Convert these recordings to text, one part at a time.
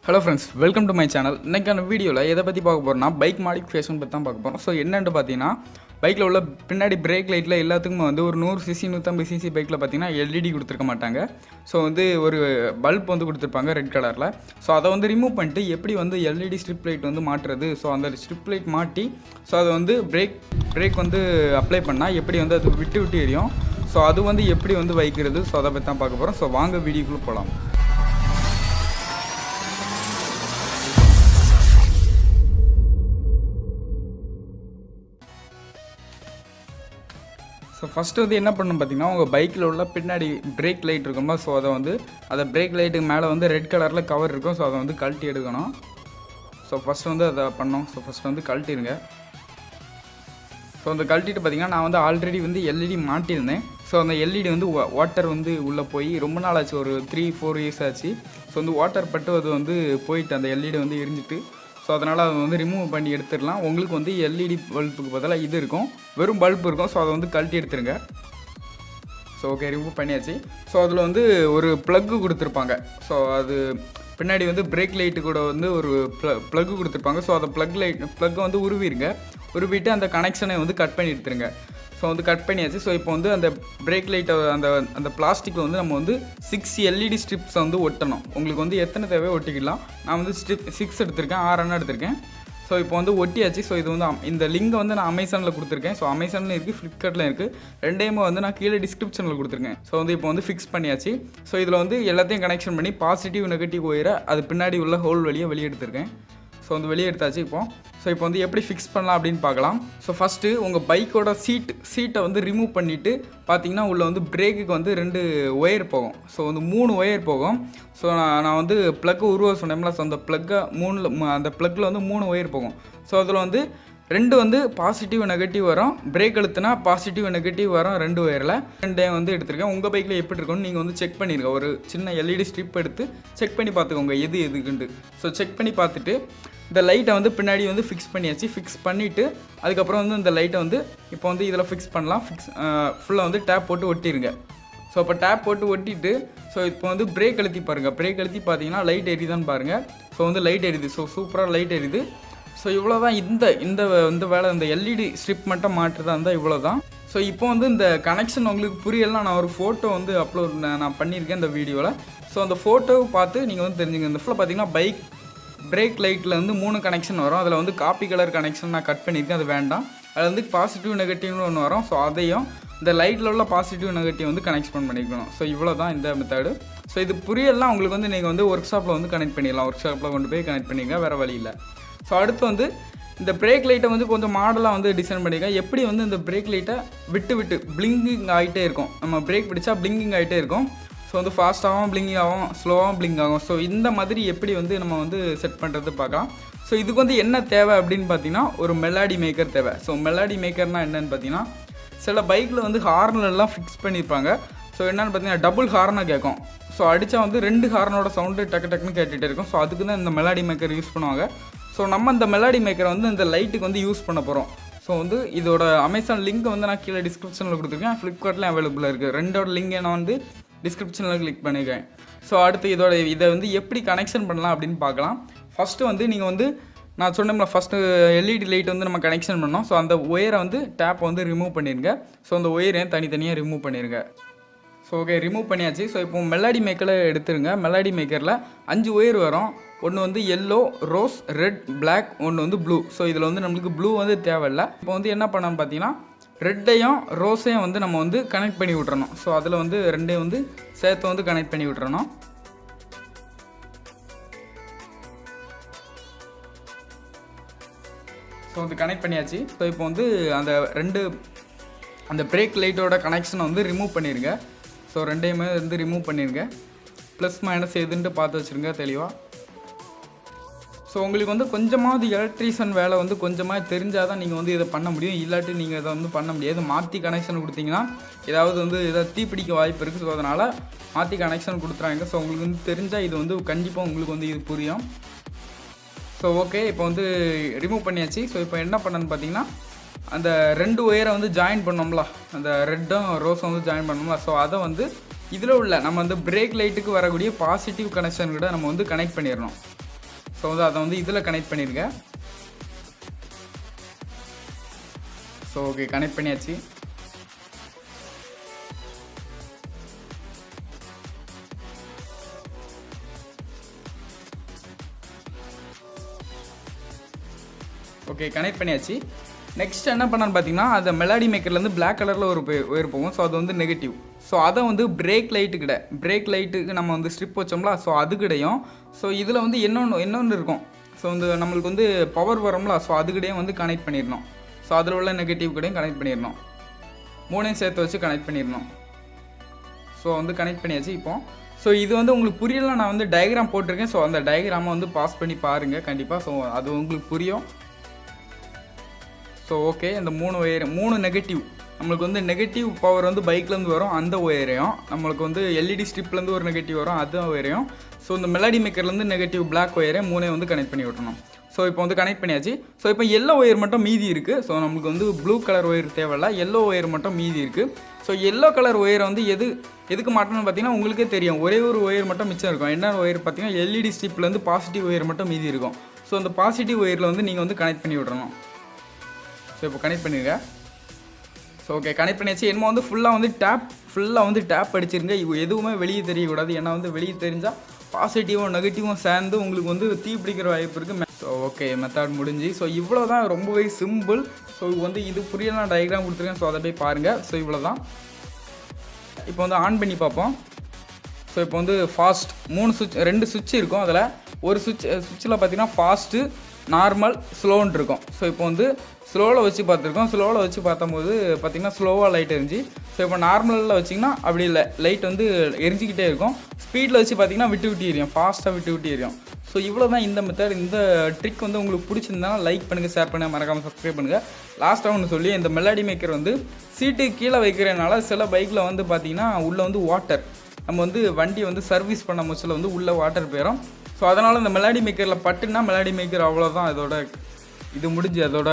Hello friends, welcome to my channel. இன்றைக்கான வீடியோவில் எதை பற்றி பார்க்க போகிறோம்னா பைக் மாடிஃபிகேஷன் பற்றி தான் பார்க்க போகிறோம். ஸோ என்னென்னு பார்த்தீங்கன்னா, பைக்கில் உள்ள பின்னாடி பிரேக் லைட்டில் எல்லாத்துக்குமே வந்து ஒரு 100cc 150cc பைக்கில் பார்த்தீங்கன்னா எல்இடி கொடுத்துருக்க மாட்டாங்க. ஸோ வந்து ஒரு பல்ப் வந்து கொடுத்துருப்பாங்க ரெட் கலரில். ஸோ அதை வந்து ரிமூவ் பண்ணிட்டு எப்படி வந்து எல்இடி ஸ்ட்ரிப் லைட் வந்து மாட்டுறது, ஸோ அந்த ஸ்ட்ரிப் லைட் மாட்டி ஸோ அதை வந்து பிரேக் வந்து அப்ளை பண்ணால் எப்படி வந்து அது விட்டு எரியும், ஸோ அது வந்து எப்படி வந்து வைக்கிறது, ஸோ அதை பற்றி தான் பார்க்க போகிறோம். ஸோ வாங்க வீடியோக்குள்ளே போகலாம். ஸோ ஃபஸ்ட்டு வந்து என்ன பண்ணணும் பார்த்தீங்கன்னா, உங்கள் பைக்கில் உள்ள பின்னாடி பிரேக் லைட் இருக்குமா, ஸோ அதை வந்து அதை பிரேக் லைட்டுக்கு மேலே வந்து ரெட் கலரில் கவர் இருக்கும். ஸோ அதை வந்து கழட்டி எடுக்கணும். ஸோ ஃபஸ்ட்டு வந்து அதை பண்ணோம். ஸோ ஃபஸ்ட்டு வந்து கழட்டிடுங்க. ஸோ அந்த கழட்டிட்டு பார்த்தீங்கன்னா, நான் வந்து ஆல்ரெடி வந்து எல்இடி மாட்டியிருந்தேன். ஸோ அந்த எல்இடி வந்து வாட்டர் வந்து உள்ளே போய் ரொம்ப நாள் ஆச்சு, ஒரு 3-4 இயர்ஸ் ஆச்சு. ஸோ வந்து வாட்டர் பட்டு அது வந்து போயிட்டு அந்த எல்இடி வந்து எரிஞ்சிட்டு, ஸோ அதனால் அதை வந்து ரிமூவ் பண்ணி எடுத்துடலாம். உங்களுக்கு வந்து எல்இடி பல்புக்கு பதிலாக இது இருக்கும், வெறும் பல்ப் இருக்கும். ஸோ அதை வந்து கழட்டி எடுத்துருங்க. ஸோ ஓகே, ரிமூவ் பண்ணியாச்சு. ஸோ அதில் வந்து ஒரு ப்ளக்கு கொடுத்துருப்பாங்க. ஸோ அது பின்னாடி வந்து பிரேக் லைட்டு கூட வந்து ஒரு ப்ளக்கு கொடுத்துருப்பாங்க. ஸோ அந்த ப்ளக்கை வந்து உருவிட்டு அந்த கனெக்ஷனை வந்து கட் பண்ணி எடுத்துருங்க. ஸோ வந்து கட் பண்ணியாச்சு. ஸோ இப்போ வந்து அந்த பிரேக் லைட்டை அந்த பிளாஸ்டிக்கில் வந்து நம்ம வந்து 6 எல்இடி ஸ்ட்ரிப்ஸை வந்து ஒட்டணும். உங்களுக்கு வந்து எத்தனை தேவையோ ஒட்டிக்கலாம். நான் வந்து 6 எடுத்திருக்கேன், 6 எடுத்திருக்கேன். ஸோ இப்போ வந்து ஒட்டியாச்சு. ஸோ இது வந்து இந்த லிங்கை வந்து நான் அமேசானில் கொடுத்துருக்கேன். ஸோ அமேசானில் இருக்குது, ஃப்ளிப்கார்ட்டில் இருக்குது. ரெண்டையுமே வந்து நான் கீழே டிஸ்கிரிப்ஷனில் கொடுத்துருக்கேன். ஸோ வந்து இப்போ வந்து ஃபிக்ஸ் பண்ணியாச்சு. ஸோ இதில் வந்து எல்லாத்தையும் கனெக்ஷன் பண்ணி பாசிட்டிவ் நெகட்டிவ் ஒயரை அது பின்னாடி உள்ள ஹோல் வழியாக வெளியே எடுத்திருக்கேன். ஸோ வந்து வெளியே எடுத்தாச்சு இப்போ வந்து எப்படி ஃபிக்ஸ் பண்ணலாம் அப்படின்னு பார்க்கலாம். ஸோ ஃபஸ்ட்டு உங்கள் பைக்கோட சீட்டை வந்து ரிமூவ் பண்ணிவிட்டு பார்த்தீங்கன்னா, உள்ளே வந்து பிரேக்குக்கு வந்து 2 ஒயர் போகும். ஸோ வந்து 3 ஒயர் போகும். ஸோ நான் வந்து ப்ளக்கை உருவ சொன்னேன்ல, ஸோ அந்த அந்த ப்ளக்கில் வந்து 3 ஒயர் போகும். ஸோ அதில் வந்து 2 வந்து பாசிட்டிவ் நெகட்டிவ் வரும். பிரேக் அழுத்தினா பாசிட்டிவ் நெகட்டிவ் வரும் 2 ஒயரில். 2 வந்து எடுத்திருக்கேன். உங்கள் பைக்கில் எப்படி இருக்குன்னு நீங்கள் வந்து செக் பண்ணிடுங்க. ஒரு சின்ன எல்இடி ஸ்ட்ரிப் எடுத்து செக் பண்ணி பார்த்துக்கோங்க எதுக்குண்டு. ஸோ செக் பண்ணி பார்த்துட்டு இந்த லைட்டை வந்து பின்னாடி வந்து ஃபிக்ஸ் பண்ணியாச்சு. ஃபிக்ஸ் பண்ணிவிட்டு அதுக்கப்புறம் வந்து இந்த லைட்டை வந்து இப்போ வந்து இதில் ஃபிக்ஸ் பண்ணலாம். ஃபுல்லாக வந்து டேப் போட்டு ஒட்டிடுங்க. ஸோ இப்போ டேப் போட்டு ஒட்டிட்டு ஸோ இப்போ வந்து பிரேக் அழுத்தி பாருங்கள். பிரேக் அழுத்தி பார்த்தீங்கன்னா லைட் எரியுதான்னு பாருங்கள். ஸோ வந்து லைட் எரியுது. ஸோ சூப்பராக லைட் எரியுது. ஸோ இவ்வளோ தான் இந்த வேலை. இந்த எல்இடி ஸ்ட்ரிப் மட்டும் மாற்றுறதா இருந்தால் இவ்வளோ தான். ஸோ இப்போ வந்து இந்த கனெக்ஷன் உங்களுக்கு புரியலாம். நான் ஒரு ஃபோட்டோ வந்து நான் பண்ணியிருக்கேன் இந்த வீடியோவில். ஸோ அந்த ஃபோட்டோவை பார்த்து நீங்கள் வந்து தெரிஞ்சுங்க. இந்த ஃபுல்லாக பார்த்தீங்கன்னா பிரேக் லைட்டில் வந்து 3 கனெக்ஷன் வரும். அதில் வந்து காப்பி கலர் கனெக்ஷன் நான் கட் பண்ணியிருக்கேன், அது வேண்டாம். அதில் வந்து பாசிட்டிவ் நெகட்டிவ்னு ஒன்று வரும். ஸோ அதையும் இந்த லைட்டில் உள்ள பாசிட்டிவ் நெகட்டிவ் வந்து கனெக்ஷன் பண்ணிக்கணும். ஸோ இவ்வளோ தான் இந்த மெத்தடு. ஸோ இது புரியலாம் உங்களுக்கு வந்து நீங்கள் வந்து ஒர்க் ஷாப்பில் வந்து கனெக்ட் பண்ணிடலாம். ஒர்க் ஷாப்பில் கொண்டு போய் கனெக்ட் பண்ணிங்க, வேறு வழி இல்லை. ஸோ அடுத்து வந்து இந்த பிரேக் லைட்டை வந்து கொஞ்சம் மாடலாக வந்து டிசைன் பண்ணியிருக்கேன். எப்படி வந்து இந்த பிரேக் லைட்டை விட்டு பிளிங்கிங் ஆகிட்டே இருக்கும். நம்ம பிரேக் பிடிச்சா பிளிங்கிங் ஆகிட்டே இருக்கும். ஸோ வந்து ஃபாஸ்ட்டாகவும் பிளிங்கிங் ஆகும், ஸ்லோவாகவும் பிளிங்க் ஆகும். ஸோ இந்த மாதிரி எப்படி வந்து நம்ம வந்து செட் பண்ணுறது பார்க்கலாம். ஸோ இதுக்கு வந்து என்ன தேவை அப்படின்னு பார்த்தீங்கன்னா, ஒரு மெலடி மேக்கர் தேவை. ஸோ மெலடி மேக்கர்னால் என்னென்னு பார்த்தீங்கன்னா, சில பைக்கில் வந்து ஹார்ன்லாம் ஃபிக்ஸ் பண்ணியிருப்பாங்க. ஸோ என்னென்னு பார்த்தீங்கன்னா டபுள் ஹார்னாக கேட்கும். ஸோ அடித்தா வந்து 2 ஹார்னோட சவுண்டு டக்குன்னு கேட்டுகிட்டே இருக்கும். ஸோ அதுக்கு தான் இந்த மெலடி மேக்கர் யூஸ் பண்ணுவாங்க. ஸோ நம்ம இந்த மெலடி மேக்கரை வந்து இந்த லைட்டுக்கு வந்து யூஸ் பண்ண போகிறோம். ஸோ வந்து இதோட அமேசான் லிங்க் வந்து நான் கீழே டிஸ்கிரிப்ஷனில் கொடுத்துருக்கேன். ஃப்ளிப்கார்ட்லேயும் அவைலபிளாக இருக்குது. 2ஓட லிங்கை நான் வந்து டிஸ்கிரிப்ஷனில் கிளிக் பண்ணிக்கிறேன். ஸோ அடுத்து இதை வந்து எப்படி கனெக்ஷன் பண்ணலாம் அப்படின்னு பார்க்கலாம். ஃபஸ்ட்டு வந்து நீங்கள் வந்து நான் சொன்னோம்ல, ஃபஸ்ட்டு எல்இடி லைட் வந்து நம்ம கனெக்ஷன் பண்ணோம். ஸோ அந்த ஒயரை வந்து டேப்பை வந்து ரிமூவ் பண்ணிடுங்க. ஸோ அந்த ஒயரையும் தனித்தனியாக ரிமூவ் பண்ணிடுங்க. ஸோ ஓகே, ரிமூவ் பண்ணியாச்சு. ஸோ இப்போ மெலடி மேக்கரில் எடுத்துருங்க. மெலடி மேக்கரில் 5 ஒயர் வரும். ஒன்று வந்து எல்லோ, ரோஸ், ரெட், பிளாக், ஒன்று வந்து ப்ளூ. ஸோ இதில் வந்து நம்மளுக்கு ப்ளூ வந்து தேவையில்லை. இப்போ வந்து என்ன பண்ணோன்னு பார்த்தீங்கன்னா, ரெட்டையும் ரோஸையும் வந்து நம்ம வந்து கனெக்ட் பண்ணி விட்றணும். ஸோ அதில் வந்து 2ஐயும் வந்து சேர்த்து வந்து கனெக்ட் பண்ணி விட்றணும். ஸோ வந்து கனெக்ட் பண்ணியாச்சு. ஸோ இப்போ வந்து அந்த பிரேக் லைட்டோட கனெக்ஷனை வந்து ரிமூவ் பண்ணிடுங்க. ஸோ 2ஐயுமே வந்து ரிமூவ் பண்ணிடுங்க. ப்ளஸ் மைனஸ் எதுன்ட்டு பார்த்து வச்சுருங்க தெளிவாக. ஸோ உங்களுக்கு வந்து கொஞ்சமாவது எலக்ட்ரீஷியன் வேலை வந்து கொஞ்சமாக தெரிஞ்சால் தான் நீங்கள் வந்து இதை பண்ண முடியும். இல்லாட்டி நீங்கள் இதை வந்து பண்ண முடியாது. மாற்றி கனெக்ஷன் கொடுத்தீங்கன்னா ஏதாவது தீப்பிடிக்க வாய்ப்பு இருக்குது. ஸோ அதனால் மாற்றி கனெக்ஷன் கொடுத்துறாங்க. ஸோ உங்களுக்கு வந்து தெரிஞ்சால் இது வந்து கண்டிப்பாக உங்களுக்கு வந்து இது புரியும். ஸோ ஓகே, இப்போ வந்து ரிமூவ் பண்ணியாச்சு. ஸோ இப்போ என்ன பண்ணணுன்னு பார்த்தீங்கன்னா, அந்த 2 ஒயரை வந்து ஜாயின் பண்ணோம்ல, அந்த ரெட்டும் ரோஸும் வந்து ஜாயின் பண்ணோம்ல. ஸோ அதை வந்து இதில் உள்ள நம்ம வந்து பிரேக் லைட்டுக்கு வரக்கூடிய பாசிட்டிவ் கனெக்ஷன் கூட நம்ம வந்து கனெக்ட் பண்ணிடணும். ஸோ வந்து அதை வந்து இதில் கனெக்ட் பண்ணிடுங்க. ஸோ ஓகே, கனெக்ட் பண்ணியாச்சு. ஓகே, கனெக்ட் பண்ணியாச்சு. நெக்ஸ்ட் என்ன பண்ணான்னு பார்த்தீங்கன்னா, அந்த மெலடி மேக்கர்லேருந்து பிளாக் கலரில் ஒரு ஒயர் போகும். ஸோ அது வந்து நெகட்டிவ். ஸோ அதை வந்து பிரேக் லைட்டுக்கு நம்ம வந்து ஸ்ட்ரிப் வச்சோம்ல, ஸோ அதுக்கிடையும் ஸோ இதில் வந்து இன்னொன்று இருக்கும். ஸோ வந்து நம்மளுக்கு வந்து பவர் வரும்ல, ஸோ அதுக்கிடையும் வந்து கனெக்ட் பண்ணிடணும். ஸோ அதில் உள்ள நெகட்டிவ் கூடயும் கனெக்ட் பண்ணிடணும். 3ஐயும் சேர்த்து வச்சு கனெக்ட் பண்ணிடணும். ஸோ வந்து கனெக்ட் பண்ணியாச்சு. இப்போ ஸோ இது வந்து உங்களுக்கு புரியலாம், நான் வந்து டயக்ராம் போட்டிருக்கேன். ஸோ அந்த டயக்ராமை வந்து பாஸ் பண்ணி பாருங்கள் கண்டிப்பாக. ஸோ அது உங்களுக்கு புரியும். ஸோ ஓகே, இந்த 3 நெகட்டிவ் நம்மளுக்கு வந்து நெகட்டிவ் பவர் வந்து பைக்லேருந்து வரும், அந்த ஒயரையும் நம்மளுக்கு வந்து எல்இடி ஸ்ட்ரிப்லேருந்து ஒரு நெகட்டிவ் வரும், அது ஒயரையும் ஸோ இந்த மெலடி மேக்கர்லேருந்து நெகட்டிவ் பிளாக் ஒயரை 3ஐயும் வந்து கனெக்ட் பண்ணி விட்டணும். ஸோ இப்போ வந்து கனெக்ட் பண்ணியாச்சு. ஸோ இப்போ எல்லோ ஒயர் மட்டும் மீதி இருக்குது. ஸோ நம்மளுக்கு வந்து ப்ளூ கலர் ஒயர் தேவையில்ல, எல்லோ ஒயர் மட்டும் மீதி இருக்குது. ஸோ எல்லோ கலர் ஒயரை வந்து எதுக்கு மாட்டணும்னு பார்த்தீங்கன்னா உங்களுக்கே தெரியும், ஒரே ஒரு ஒயர் மட்டும் மிச்சம் இருக்கும். என்ன ஒயர் பார்த்தீங்கன்னா எல்இடி ஸ்ட்ரிப்லேருந்து பாசிட்டிவ் ஒயர் மட்டும் மீதி இருக்கும். ஸோ அந்த பாசிட்டிவ் ஒயரில் வந்து நீங்கள் வந்து கனெக்ட் பண்ணி விடணும். ஸோ இப்போ கனெக்ட் பண்ணிடுங்க. ஸோ ஓகே, கனெக்ட் பண்ணியாச்சு. என்னமோ வந்து ஃபுல்லாக வந்து டேப் அடிச்சிருங்க. எதுவுமே வெளியே தெரியக்கூடாது. ஏன்னா வந்து வெளியே தெரிஞ்சால் பாசிட்டிவும் நெகட்டிவும் சேர்ந்து உங்களுக்கு வந்து தீ பிடிக்கிற வாய்ப்பு இருக்குது. ஸோ ஓகே, மெத்தட் முடிஞ்சு. ஸோ இவ்வளோ தான், ரொம்பவே சிம்பிள். ஸோ வந்து இது புரியலாம், டயக்ராம் கொடுத்துருக்கேன். ஸோ அதை போய் பாருங்கள். ஸோ இவ்வளோ தான். இப்போ வந்து ஆன் பண்ணி பார்ப்போம். ஸோ இப்போ வந்து ஃபாஸ்ட் 2 சுவிட்ச் இருக்கும். அதில் ஒரு சுவிட்சில் பார்த்தீங்கன்னா ஃபாஸ்ட்டு, நார்மல், ஸ்லோன்னு இருக்கும். ஸோ இப்போ வந்து ஸ்லோவில் வச்சு பார்த்துருக்கோம். ஸ்லோவில் வச்சு பார்த்தம்போது பார்த்திங்கன்னா ஸ்லோவாக லைட் எரிஞ்சு. ஸோ இப்போ நார்மலில் வச்சிங்கன்னா அப்படி இல்லை, லைட் வந்து எரிஞ்சிக்கிட்டே இருக்கும். ஸ்பீடில் வச்சு பார்த்திங்கன்னா விட்டு எரியும், ஃபாஸ்ட்டாக விட்டு எரியும். ஸோ இவ்வளோ தான் இந்த மெத்தட். இந்த ட்ரிக் வந்து உங்களுக்கு பிடிச்சிருந்தாலும் லைக் பண்ணுங்கள், ஷேர் பண்ணுங்கள், மறக்காமல் சப்ஸ்கிரைப் பண்ணுங்கள். லாஸ்ட்டாக ஒன்று சொல்லி, இந்த மெலடி மேக்கர் வந்து சீட்டு கீழே வைக்கிறதுனால சில பைக்கில் வந்து பார்த்திங்கன்னா உள்ளே வந்து வாட்டர், நம்ம வந்து வண்டியை வந்து சர்வீஸ் பண்ண முச்சில் வந்து உள்ளே வாட்டர் போயிடும். ஸோ அதனால் இந்த மெலடி மேக்கரில் பட்டுன்னா மெலடி மேக்கர் அவ்வளோதான், அதோட இது முடிஞ்சு. அதோட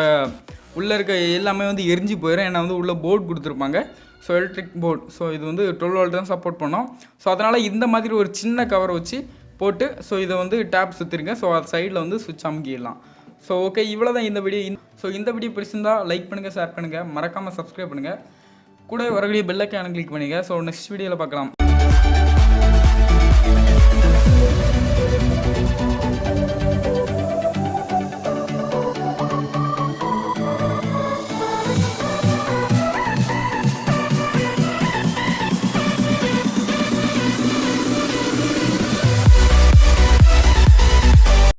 உள்ளே இருக்க எல்லாமே வந்து எரிஞ்சு போயிடும். ஏன்னா வந்து உள்ளே போர்டு கொடுத்துருப்பாங்க. So electric board. ஸோ இது வந்து 12 வோல்ட் தான் சப்போர்ட் பண்ணோம். ஸோ அதனால் இந்த மாதிரி ஒரு சின்ன கவர் வச்சு போட்டு ஸோ இதை வந்து டேப் சுற்றிருங்க. ஸோ அது சைடில் வந்து சுவிட்ச் அமுக்கிடலாம். ஸோ ஓகே, இவ்வளோ தான் இந்த வீடியோ. ஸோ இந்த வீடியோ பிடிச்சிருந்தா லைக் பண்ணுங்கள், ஷேர் பண்ணுங்கள், மறக்காமல் சப்ஸ்கிரைப் பண்ணுங்கள். கூட வரக்கூடிய பெல் ஐக்கானை கிளிக் பண்ணுங்கள். ஸோ நெக்ஸ்ட் வீடியோவில் பார்க்கலாம்.